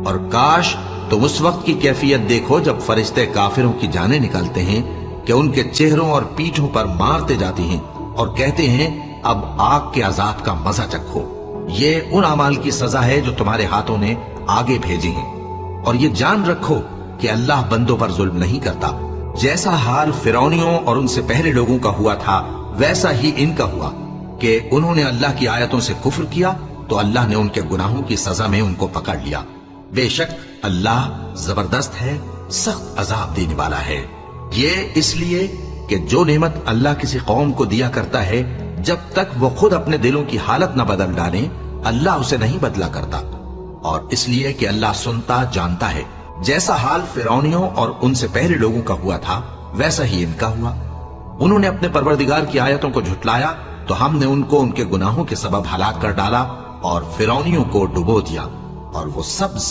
اور کاش تم اس وقت کی کیفیت دیکھو جب فرشتے کافروں کی جانیں نکالتے ہیں کہ ان کے چہروں اور پیٹھوں پر مارتے جاتے ہیں اور کہتے ہیں اب آگ کے عذاب کا مزہ چکھو۔ یہ ان اعمال کی سزا ہے جو تمہارے ہاتھوں نے آگے بھیجی ہیں، اور یہ جان رکھو کہ اللہ بندوں پر ظلم نہیں کرتا۔ جیسا حال فرعونیوں اور ان سے پہلے لوگوں کا ہوا تھا ویسا ہی ان کا ہوا کہ انہوں نے اللہ کی آیتوں سے کفر کیا تو اللہ نے ان کے گناہوں کی سزا میں ان کو پکڑ لیا۔ بے شک اللہ زبردست ہے، سخت عذاب دینے والا ہے۔ یہ اس لیے کہ جو نعمت اللہ کسی قوم کو دیا کرتا ہے جب تک وہ خود اپنے دلوں کی حالت نہ بدل ڈالیں اللہ اسے نہیں بدلا کرتا، اور اس لیے کہ اللہ سنتا جانتا ہے۔ جیسا حال فرعونیوں اور ان سے پہلے لوگوں کا ہوا تھا ویسا ہی ان کا ہوا۔ انہوں نے اپنے پروردگار کی آیتوں کو جھٹلایا تو ہم نے ان کو ان کے گناہوں کے سبب ہلاک کر ڈالا اور فرعونیوں کو ڈبو دیا، اور وہ سب ظالم